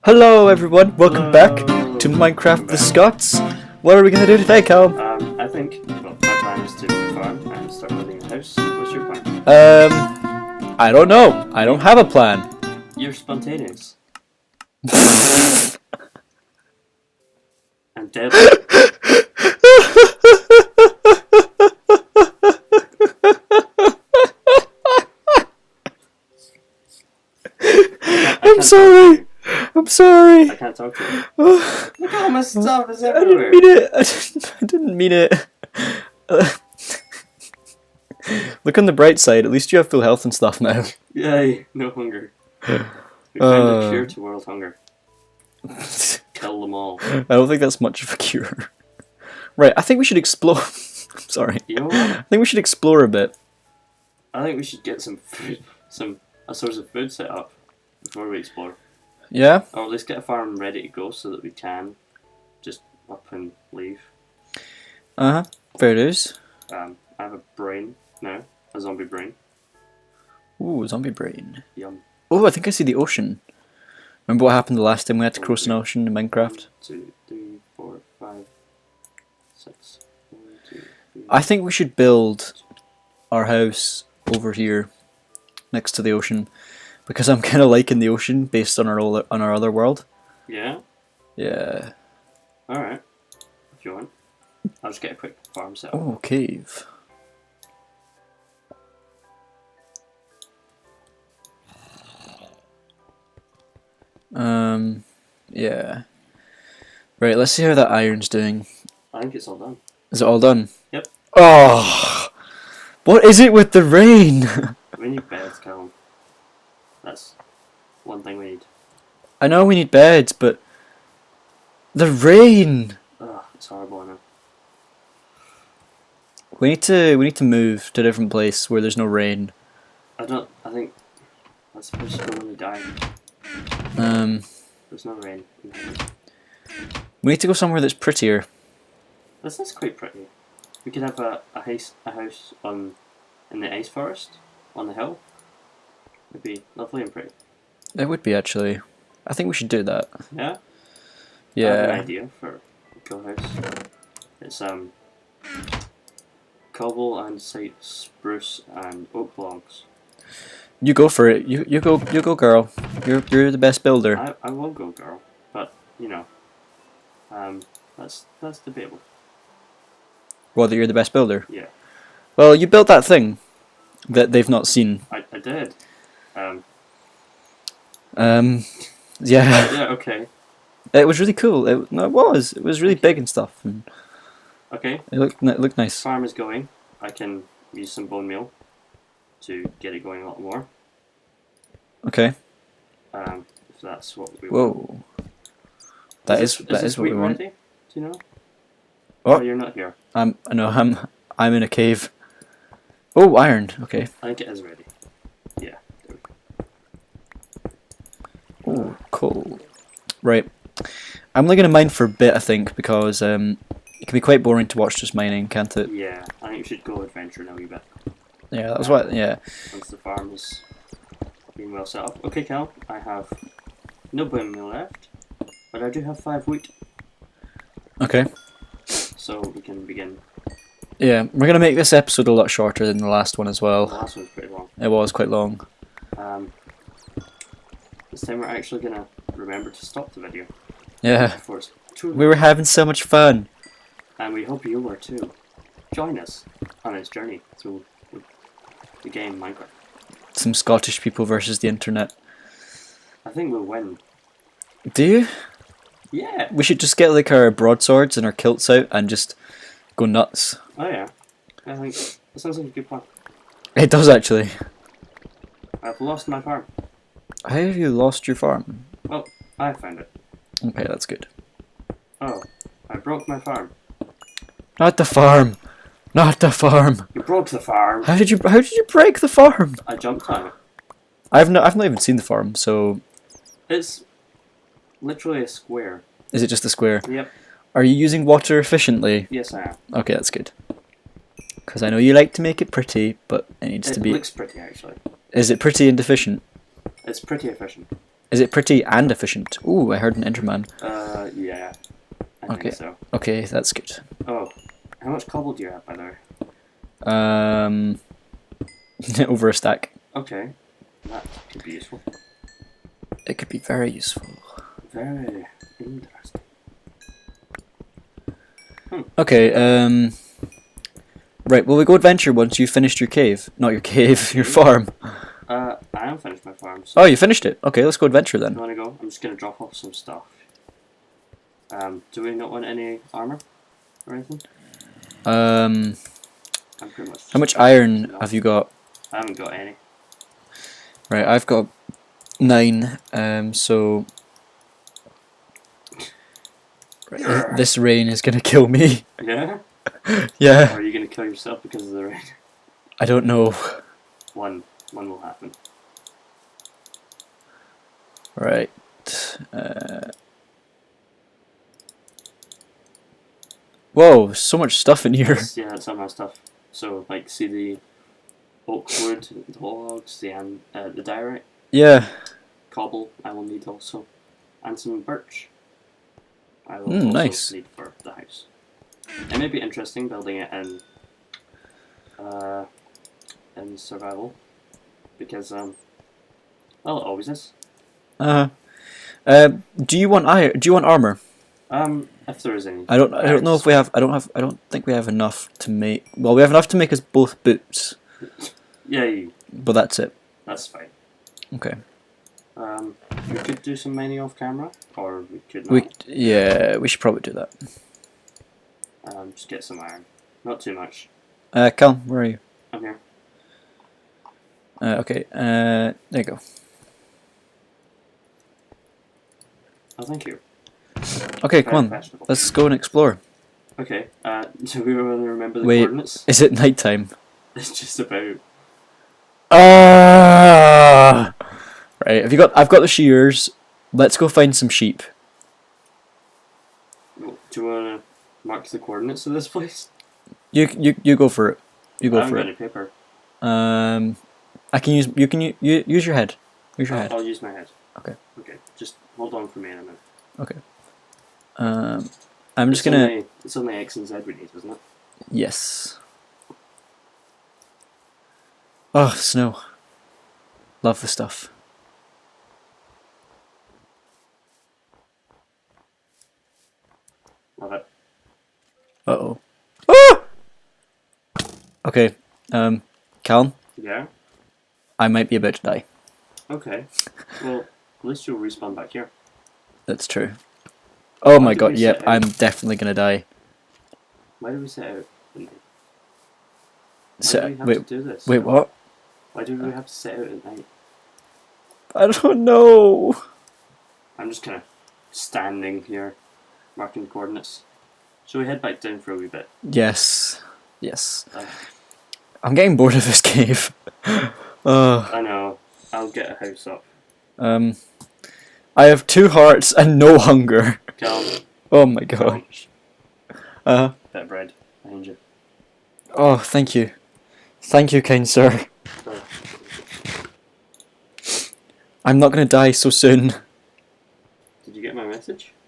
Hello everyone, welcome back to Minecraft the Scots. What are we going to do today, Calum? I think, well, my plan is to farm and start building a house. What's your plan? I don't know. I don't have a plan. You're spontaneous. And deadly. I'm sorry. I'm sorry. I can't talk to you. Look at all my stuff is I everywhere. didn't mean it. I didn't mean it. Look on the bright side, at least you have full health and stuff now. Yay, no hunger. We found a cure to world hunger. Kill them all. I don't think that's much of a cure. Right, I think we should explore. I'm sorry. You know what? I think we should explore a bit. I think we should get some food, a source of food set up before we explore. Yeah? Or at least get a farm ready to go so that we can just up and leave. Uh-huh. Fair dues. I have a brain now, a zombie brain. Ooh, zombie brain. Yum. Oh, I think I see the ocean. Remember what happened the last time we had to cross an ocean in Minecraft? 2, 3, 4, 5, 6. 1, 2, 3. I think we should build our house over here next to the ocean because I'm kind of liking the ocean based on our other world. Yeah? Yeah. Alright. If you want. I'll just get a quick farm set up. Oh, cave. Yeah. Right, let's see how that iron's doing. I think it's all done. Is it all done? Yep. Oh! What is it with the rain? We need beds, Calum. That's one thing we need. I know we need beds, but the rain. Ugh, it's horrible, I know. We need to move to a different place where there's no rain. I think that's supposed to go when we die. There's no rain. We need to go somewhere that's prettier. This is quite pretty. We could have a house in the ice forest on the hill. It'd be lovely and pretty. It would be actually. I think we should do that. Yeah? I have Yeah. an idea for a cool house. It's cobble and spruce and oak logs. You go for it. You go, girl. You're the best builder. I will go, girl, but you know, that's debatable. Whether you're the best builder. Yeah. Well, you built that thing that they've not seen. I did. Yeah. Yeah. Okay. It was really cool. It was really big and stuff. And Okay. it looked nice. Farm is going. I can use some bone meal to get it going a lot more. Okay. If that's what we want. Whoa. That is this what we wheat want. ready? Do you know? What? Oh, you're not here. I'm in a cave. Oh, iron. Okay. I think it is ready. Yeah. There we Oh, cool. Right. I'm only gonna mine for a bit, I think, because it can be quite boring to watch just mining, can't go. it? Yeah. I think we should go adventuring a wee bit Yeah, that's what. Yeah. once the farm has been well set up. Okay, Cal. I have no bone meal left, but I do have 5 wheat, Okay. so we can begin. Yeah, we're gonna make this episode a lot shorter than the last one as The well. last one's pretty long. It was quite long. This time we're actually gonna remember to stop the video Yeah. before it's too We were having so much fun. and we hope you were too. Join us on this journey through the game Minecraft. Some Scottish people versus the internet. I think we'll win. Do you? Yeah! We should just get like our broadswords and our kilts out and just go nuts. Oh yeah. I think that sounds like a good plan. It does actually. I've lost my farm. How have you lost your farm? Well, I found it. Okay, that's good. Oh, I broke my farm. Not the farm. Not the farm. You broke the farm! How did you break the farm? I jumped on it. I've not even seen the farm, so It's literally a square. is it just a square? Yep. Are you using water efficiently? Yes, I am. Okay, that's good. Because I know you like to make it pretty, but it needs to It be. looks pretty actually. Is it pretty and efficient? It's pretty efficient. Is it pretty and efficient? Ooh, I heard an Enderman. Yeah. I Okay. think so. Okay, that's good. Oh, how much cobble do you have, by the way? Over a stack. Okay, that could be useful. It could be very useful. Very interesting. Okay, right, well we go adventure once you've finished your cave. Not your cave, your farm. I am finished my farm. So Oh, you finished it? Okay, let's go adventure then. you want to go? I'm just going to drop off some stuff. Do we not want any armor or anything? I'm pretty much. How much iron have you got? I haven't got any. Right, I've got 9, so... Right, this rain is gonna kill me. Yeah? Yeah. Or are you going to kill yourself because of the rain? I don't know. One will happen. Right. Whoa, so much stuff in here. Yeah, that's some of my stuff. So, like, see the oak wood, the logs, the diorite, Yeah. cobble I will need also, and some birch I will also nice. need for the house. It may be interesting building it in survival, because, well, it always is. Do you want iron? Do you want armor? If there is any. I don't know if we have. I don't think we have enough to make. Well, we have enough to make us both boots, Yeah, but that's it. that's fine. Okay. We could do some mining off camera, or we could not. We should probably do that. Just get some iron. Not too much. Cal, where are you? I'm here. Okay. There you go. Oh, thank you. Okay, Very come on. fashionable. Let's go and explore. Okay, do we want to remember the Wait, coordinates? is it nighttime? It's just about... Ah! Right. I've got the shears. Let's go find some sheep. Do you want to mark the coordinates of this place? You go for it. You go I haven't for got it. any paper. I can use. You can use your head. Use your head. I'll use my head. Okay. Okay, just hold on for me in a minute. Okay. I'm just gonna. It's only X and Z we need, isn't it? Yes. Oh, snow. Love the stuff. Love it. Uh-oh. Ah! Okay, Calum, Yeah? I might be about to die. Okay. Well, at least you'll respawn back here. That's true. Oh my did god, we yep, set out? I'm definitely gonna die. Why do we set out at night? Why So, do we have wait, to do this? wait, what? Why do we have to set out at night? I don't know. I'm just kind of standing here, marking the coordinates. Shall we head back down for a wee bit? Yes. Yes. Uh, I'm getting bored of this cave. I know. I'll get a house up. I have 2 hearts and no hunger. Calum, Oh my god. bit of bread behind you. Oh, thank you. Thank you, kind sir. Sorry. I'm not gonna die so soon. Did you get my message? I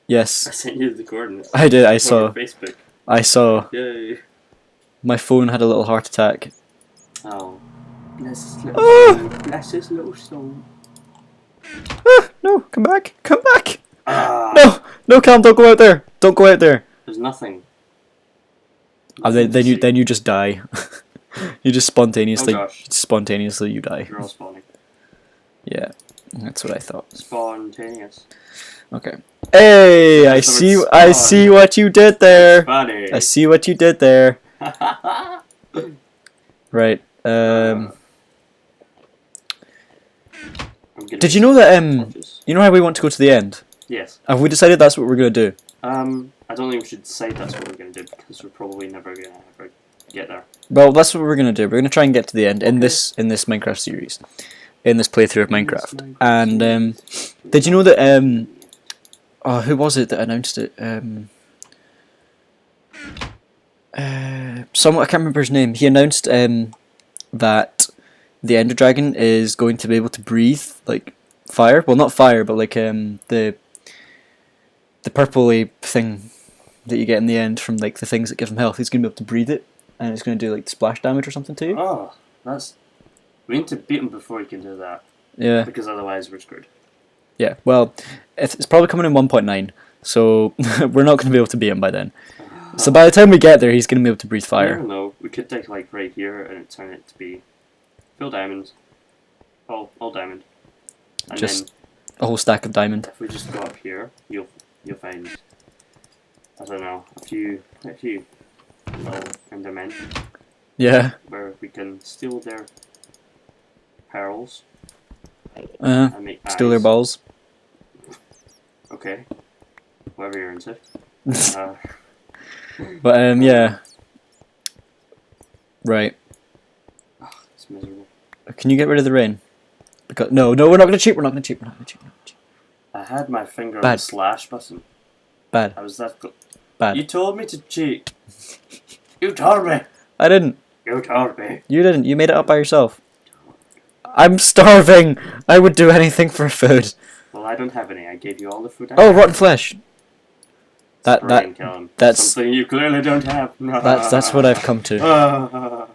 Yes, sent you the coordinates. I did. I On saw. Facebook. I saw. Yay. My phone had a little heart attack. Oh. Bless his little Ah! soul. Bless his little soul. Ah, no, come back. Come back. Ah! No, no, Calum, don't go out there. Don't go out there. There's nothing. Oh, Nothing to see. then you just die. You just Oh gosh. spontaneously you die. You're all spawning. Yeah, that's what I thought. Spontaneous. Okay. Hey, That's the word I spawn. see what you did there. Funny. I see what you did there. Right. I'm gonna Did you know that torches. you know how we want to go to the end? Yes. Have we decided that's what we're gonna do? I don't think we should decide that's what we're going to do because we're probably never going to ever get there. Well, that's what we're gonna do. We're gonna try and get to the end in Okay. this Minecraft series, in this playthrough of Minecraft. Minecraft And series. did you know that oh, who was it that announced it? Someone, I can't remember his name. He announced that the Ender Dragon is going to be able to breathe like fire. Well, not fire, but like the purpley thing that you get in the end from like the things that give him health. He's gonna be able to breathe it, and it's gonna do like splash damage or something to you. Oh, that's. We need to beat him before he can do that. Yeah. Because otherwise we're screwed. Yeah. Well, it's probably coming in 1.9, so we're not gonna be able to beat him by then. So by the time we get there, he's gonna be able to breathe I fire. don't know. We could take like right here and turn it to be full diamonds. All diamond. And Just then a whole stack of diamond. if we just go up here, you'll find, I don't know, quite a few little endermen Yeah. where we can steal their pearls Uh, and make steal their eyes. balls. Okay. Whatever you're into. But yeah. Right. It's miserable. Can you get rid of the rain? Because no, we're not gonna cheat. We're not gonna cheat. I had my finger on Bad. the slash button. Bad. I was that good. Bad. You told me to cheat. You told me. I didn't. You told me. You didn't. You made it up by yourself. I'm starving. I would do anything for food. Well, I don't have any. I gave you all the food I Oh, have. rotten flesh. Brilliant, Calum. That's something you clearly don't have. that's what I've come to.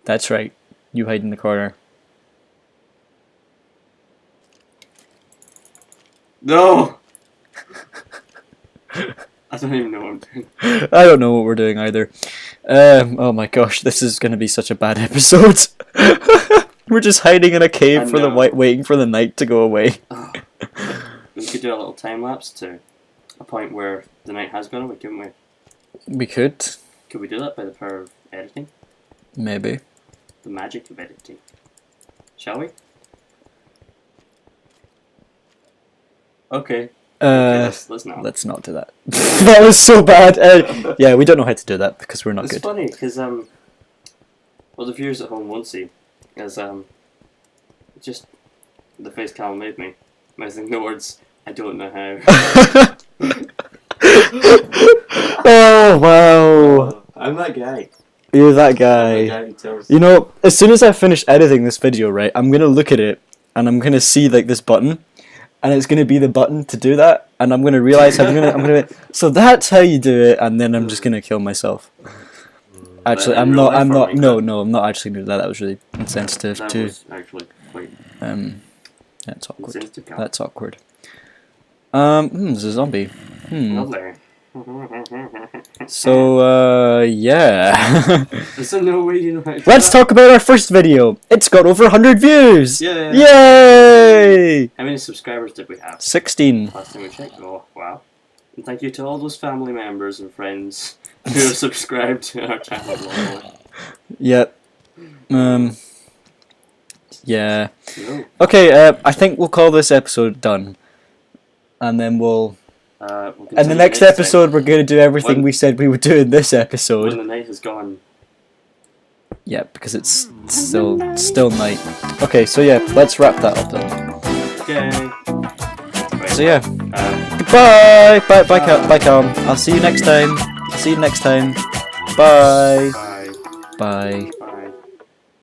That's right. You hide in the corner. No! I don't even know what I'm doing. I don't know what we're doing either. Oh my gosh, this is going to be such a bad episode. We're just hiding in a cave for the waiting for the night to go away. We could do a little time lapse to a point where the night has gone away, couldn't we? We could. Could we do that by the power of editing? Maybe. The magic of editing. Shall we? Okay. Let's not. Let's not do that. That was so bad. Yeah, we don't know how to do that because we're not It's good. funny because what the viewers at home won't see is just the face Calum made me. Missing the words. I don't know how. Oh wow! I'm that guy. You're that I'm the guy. guy who tells. You know, as soon as I finish editing this video, right, I'm gonna look at it and I'm gonna see like this button, and it's gonna be the button to do that, and I'm gonna realize I'm gonna. So that's how you do it, and then I'm just gonna kill myself. Actually, I'm not. No, I'm not actually gonna do that. That was really insensitive That too. was actually quite That's awkward. insensitive. Calum. That's awkward. There's a zombie. Lovely. So, yeah. Is there no way you know how to do Let's that? talk about our first video. It's got over 100 views. Yeah. Yay! How many subscribers did we have? 16. Last time we checked. Oh, wow. And thank you to all those family members and friends who have subscribed to our channel. Yep. Yeah. No. Okay, I think we'll call this episode done. And then we'll... We'll in the continue next time. episode, we're going to do everything When- we said we would do in this When episode. the night has gone. Yeah, because it's still night. Okay, so yeah, let's wrap that up then. Okay. Right. So yeah, Um, goodbye! Bye, Calum. I'll see you next time. See you next time. Bye. bye. Bye.